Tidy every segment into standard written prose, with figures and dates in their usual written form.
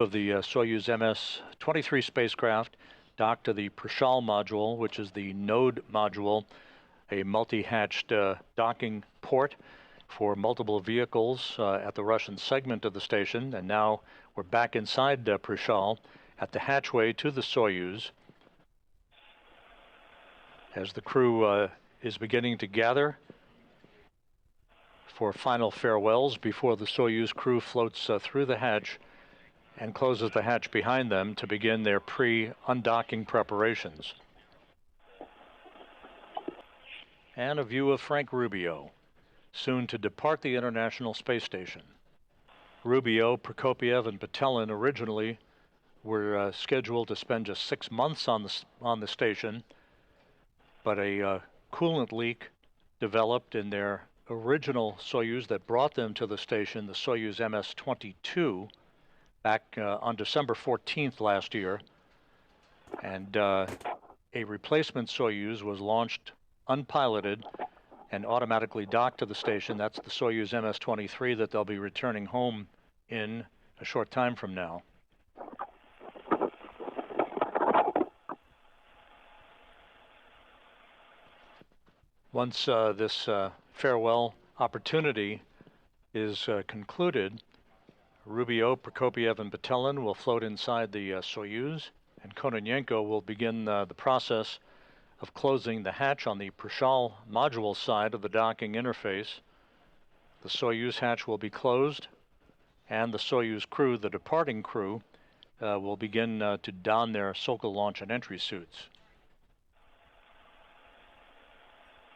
Of the Soyuz MS-23 spacecraft docked to the Prishal module, which is the node module, a multi-hatched docking port for multiple vehicles at the Russian segment of the station. And now we're back inside Prishal at the hatchway to the Soyuz as the crew is beginning to gather for final farewells before the Soyuz crew floats through the hatch and closes the hatch behind them to begin their pre-undocking preparations. And a view of Frank Rubio, soon to depart the International Space Station. Rubio, Prokopiev, and Petelin originally were scheduled to spend just 6 months on the station, but a coolant leak developed in their original Soyuz that brought them to the station, the Soyuz MS-22, back on December 14th last year, and a replacement Soyuz was launched unpiloted and automatically docked to the station. That's the Soyuz MS-23 that they'll be returning home in a short time from now. Once this farewell opportunity is concluded, Rubio, Prokopiev, and Petelin will float inside the Soyuz, and Kononenko will begin the process of closing the hatch on the Prishal module side of the docking interface. The Soyuz hatch will be closed, and the Soyuz crew, the departing crew, will begin to don their Sokol launch and entry suits.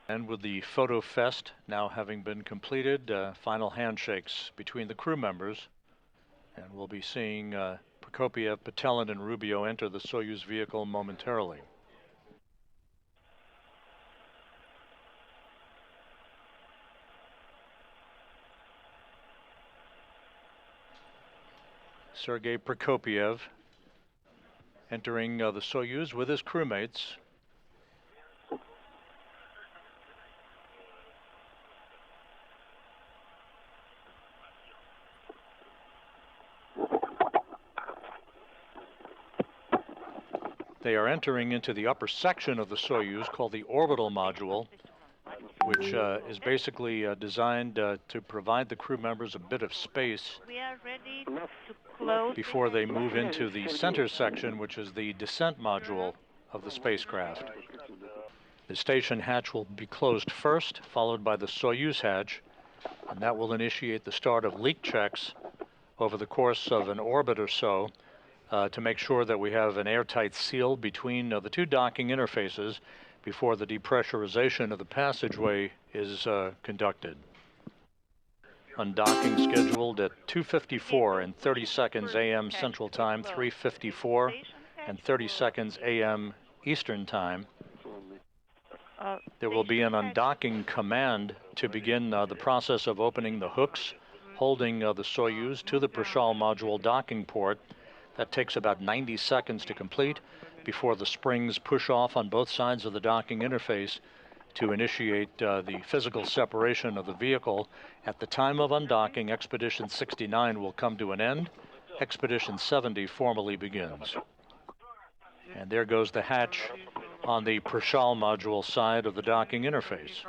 And with the photo fest now having been completed, final handshakes between the crew members. And we'll be seeing Prokopiev, Petelin, and Rubio enter the Soyuz vehicle momentarily. Sergei Prokopiev entering the Soyuz with his crewmates. They are entering into the upper section of the Soyuz called the orbital module, which is basically designed to provide the crew members a bit of space before they move into the center section, which is the descent module of the spacecraft. The station hatch will be closed first, followed by the Soyuz hatch, and that will initiate the start of leak checks over the course of an orbit or so, to make sure that we have an airtight seal between the two docking interfaces before the depressurization of the passageway is conducted. Undocking scheduled at 2:54 and 30 seconds a.m. Central Time, 3:54 and 30 seconds a.m. Eastern Time. There will be an undocking command to begin the process of opening the hooks holding the Soyuz to the Prishal module docking port. That takes about 90 seconds to complete before the springs push off on both sides of the docking interface to initiate the physical separation of the vehicle. At the time of undocking, Expedition 69 will come to an end. Expedition 70 formally begins. And there goes the hatch on the Prishal module side of the docking interface.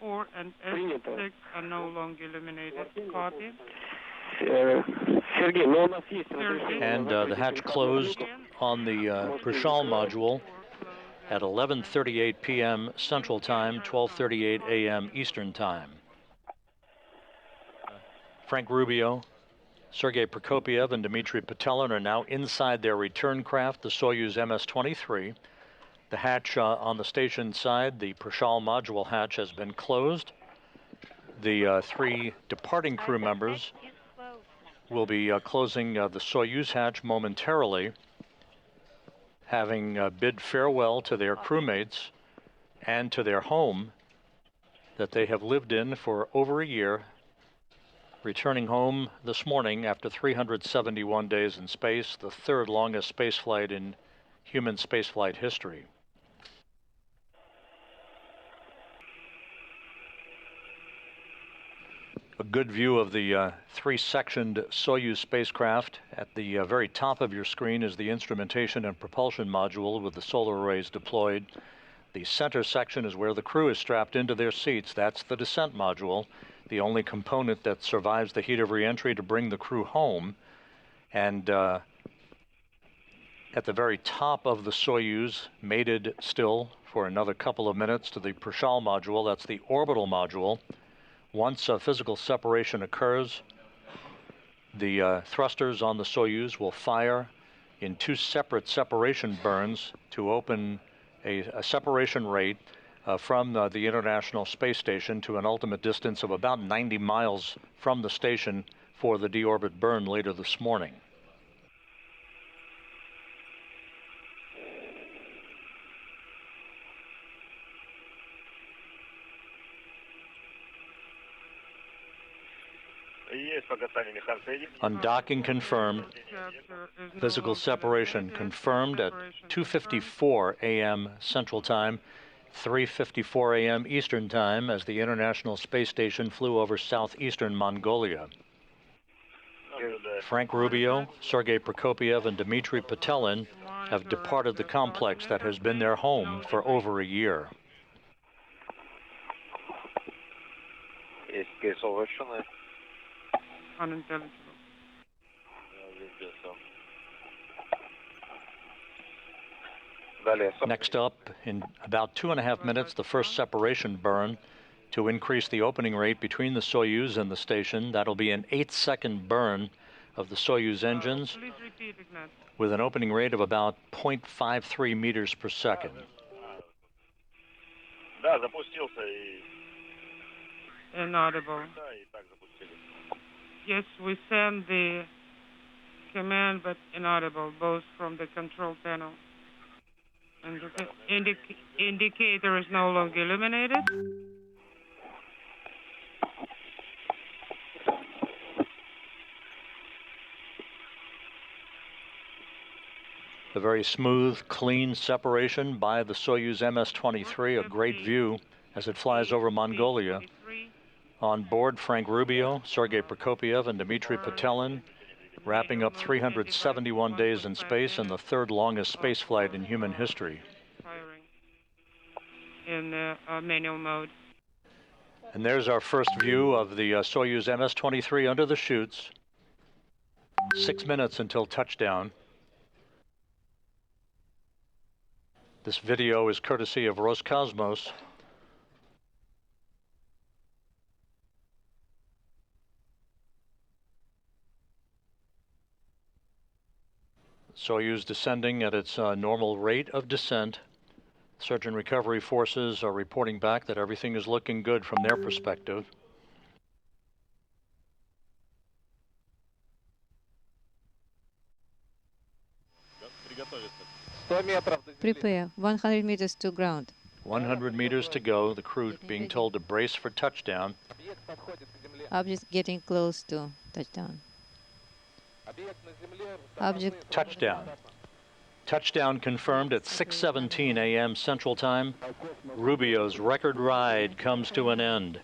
S4 and S6 are no longer illuminated. Copy. And the hatch closed on the Prishal module at 11:38 p.m. Central Time, 12:38 a.m. Eastern Time. Frank Rubio, Sergei Prokopiev, and Dmitry Petelin are now inside their return craft, the Soyuz MS-23. The hatch on the station side, the Prishal module hatch, has been closed. The three departing crew members will be closing the Soyuz hatch momentarily, having bid farewell to their crewmates and to their home that they have lived in for over a year, returning home this morning after 371 days in space, the third longest spaceflight in human spaceflight history. a good view of the three-sectioned Soyuz spacecraft. At the very top of your screen is the instrumentation and propulsion module with the solar arrays deployed. The center section is where the crew is strapped into their seats. That's the descent module, the only component that survives the heat of reentry to bring the crew home. And at the very top of the Soyuz, mated still for another couple of minutes to the Prashal module, that's the orbital module. Once a physical separation occurs, the thrusters on the Soyuz will fire in two separate separation burns to open a separation rate from the International Space Station to an ultimate distance of about 90 miles from the station for the deorbit burn later this morning. Undocking confirmed. Physical separation confirmed at 2:54 a.m. Central Time, 3:54 a.m. Eastern Time, as the International Space Station flew over southeastern Mongolia. Frank Rubio, Sergei Prokopyev, and Dmitry Petelin have departed the complex that has been their home for over a year. Unintelligible. Next up, in about 2.5 minutes, the first separation burn to increase the opening rate between the Soyuz and the station. That'll be an 8-second burn of the Soyuz engines Please repeat, Ignat. with an opening rate of about 0.53 meters per second. Inaudible. Yes, we send the command, but inaudible, both from the control panel. And the indicator is no longer illuminated. A very smooth, clean separation by the Soyuz MS-23, a great view as it flies over Mongolia. On board, Frank Rubio, Sergei Prokopyev, and Dmitry Petelin, wrapping up 371 days in space and the third longest space flight in human history. Firing in manual mode. And there's our first view of the Soyuz MS-23 under the chutes. 6 minutes until touchdown. This video is courtesy of Roscosmos. Soyuz descending at its normal rate of descent. Search and recovery forces are reporting back that everything is looking good from their perspective. Prepare. 100 meters to ground. 100 meters to go. The crew being told to brace for touchdown. Object getting close to touchdown. Object Touchdown. Touchdown confirmed at 6:17 a.m. Central Time. Rubio's record ride comes to an end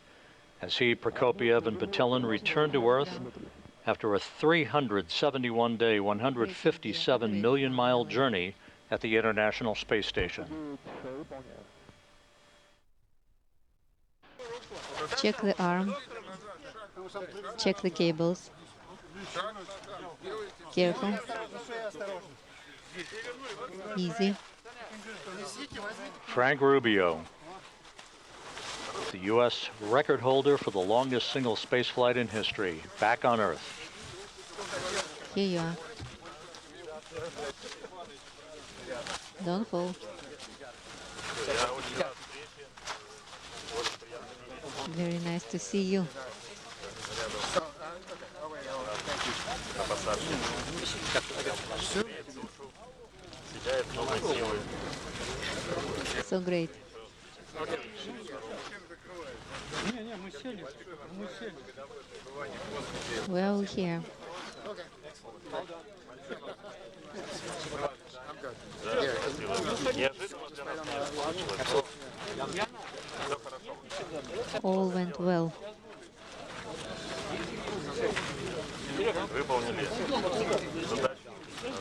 as he, Prokopyev, and Petelin return to Earth after a 371-day, 157-million-mile journey at the International Space Station. check the arm. Check the cables. Careful. Easy. Frank Rubio, the U.S. record holder for the longest single space flight in history, back on Earth. Here you are. Don't fall. Very nice to see you. So great. We're all here. All went well.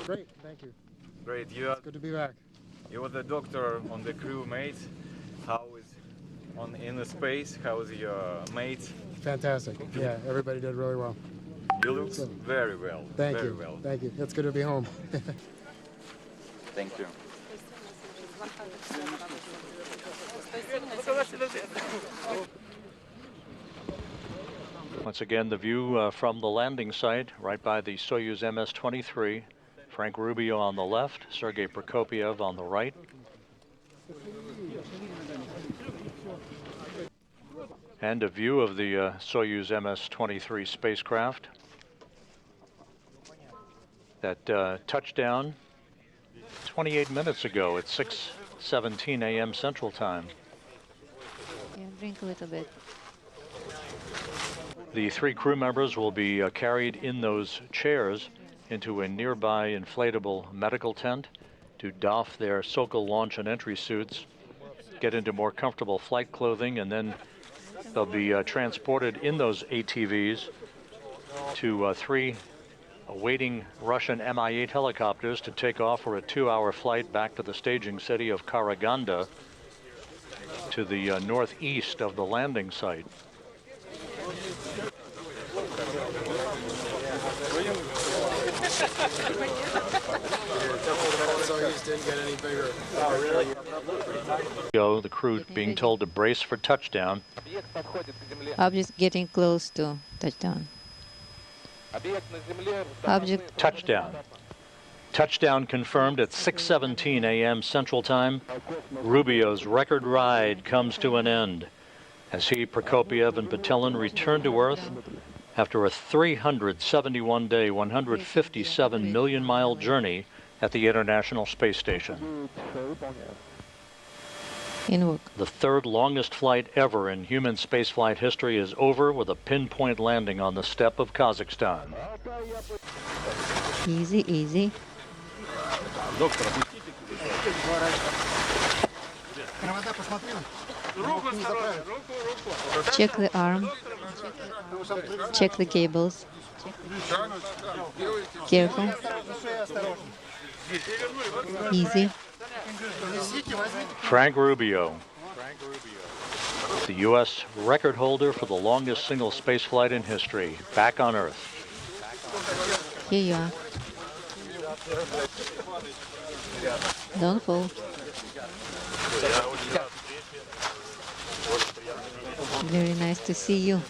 Great, thank you. Great. It's good to be back. You were the doctor on the crew, mate. How is in the space? How is your mate? Fantastic. Yeah, everybody did really well. You look very well. Thank very you. well. Thank you. It's good to be home. Thank you. Once again, the view from the landing site, right by the Soyuz MS-23. Frank Rubio on the left, Sergei Prokopiev on the right. And a view of the Soyuz MS-23 spacecraft that touched down 28 minutes ago at 6:17 a.m. Central Time. Yeah, drink a little bit. The 3 crew members will be carried in those chairs into a nearby inflatable medical tent to doff their Sokol launch and entry suits, get into more comfortable flight clothing, and then they'll be transported in those ATVs to 3 awaiting Russian Mi-8 helicopters to take off for a 2-hour flight back to the staging city of Karaganda to the northeast of the landing site. Soyuz didn't get any bigger. The crew being told to brace for touchdown. Object getting close to touchdown. Object Touchdown. Touchdown confirmed at 6:17 a.m. Central Time. Rubio's record ride comes to an end as he, Prokopiev, and Patelin return to Earth after a 371-day, 157-million-mile journey at the International Space Station. invoke. The 3rd longest flight ever in human spaceflight history is over with a pinpoint landing on the steppe of Kazakhstan. Easy, easy. Check the arm. Check the cables. Careful. Easy. Frank Rubio, the U.S. record holder for the longest single spaceflight in history, back on Earth. Here you are. Don't fall. Very nice to see you.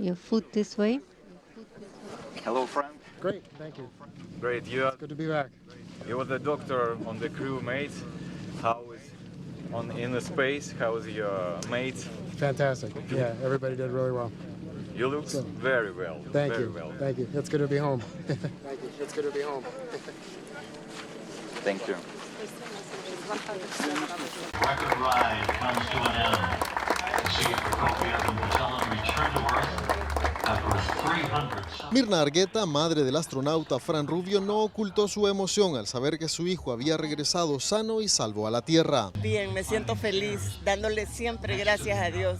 Your foot this way. Hello, Frank. Great, thank you. Great. It's good to be back. You were the doctor on the crew, mate. How is in the space? How is your mate? Fantastic. Yeah, everybody did really well. You look very well. Thank very you. well. Thank you. It's good to be home. Thank you. It's good to be home. Thank you. Record ride comes to an end. See Prokopiev and Patelin return to Earth after a 300. Mirna Argueta, madre del astronauta Fran Rubio, no ocultó su emoción al saber que su hijo había regresado sano y salvo a la Tierra. Bien, me siento feliz, dándole siempre gracias a Dios.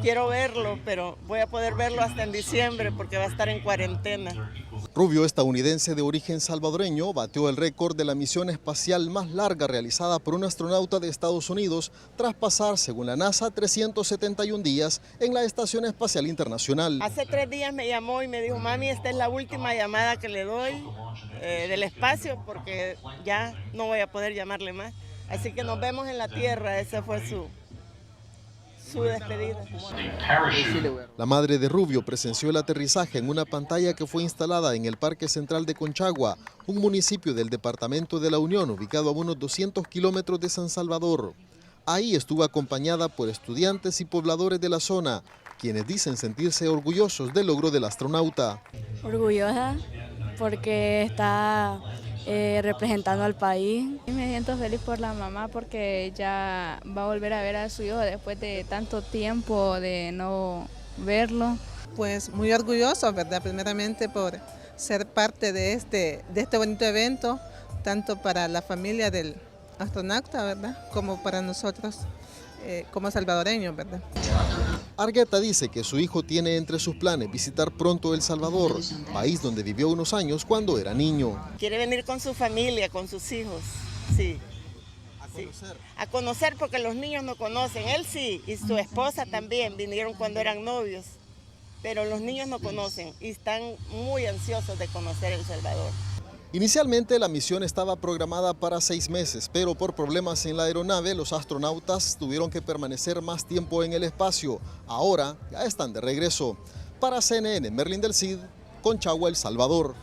Quiero verlo, pero voy a poder verlo hasta en diciembre porque va a estar en cuarentena. Rubio, estadounidense de origen salvadoreño, batió el récord de la misión espacial más larga realizada por un astronauta de Estados Unidos tras pasar, según la NASA, 371 días en la Estación Espacial Internacional. Hace 3 días me llamó y me dijo, mami, esta es la última llamada que le doy del espacio porque ya no voy a poder llamarle más. Así que nos vemos en la Tierra, esa fue su despedida. La madre de Rubio presenció el aterrizaje en una pantalla que fue instalada en el Parque Central de Conchagua, un municipio del departamento de La Unión, ubicado a unos 200 kilómetros de San Salvador. Ahí estuvo acompañada por estudiantes y pobladores de la zona, quienes dicen sentirse orgullosos del logro del astronauta. Orgullosa porque está representando al país. Y me siento feliz por la mamá porque ya va a volver a ver a su hijo después de tanto tiempo de no verlo. Pues muy orgulloso, ¿verdad? Primeramente por ser parte de este bonito evento, tanto para la familia del astronauta, ¿verdad? Como para nosotros como salvadoreños, ¿verdad? Argueta dice que su hijo tiene entre sus planes visitar pronto El Salvador, país donde vivió unos años cuando era niño. Quiere venir con su familia, con sus hijos, sí. A conocer porque los niños no conocen. Él sí, y su esposa también vinieron cuando eran novios, pero los niños no conocen y están muy ansiosos de conocer El Salvador. Inicialmente la misión estaba programada para 6 meses, pero por problemas en la aeronave los astronautas tuvieron que permanecer más tiempo en el espacio. Ahora ya están de regreso. Para CNN, Merlin del Cid, Conchagua, El Salvador.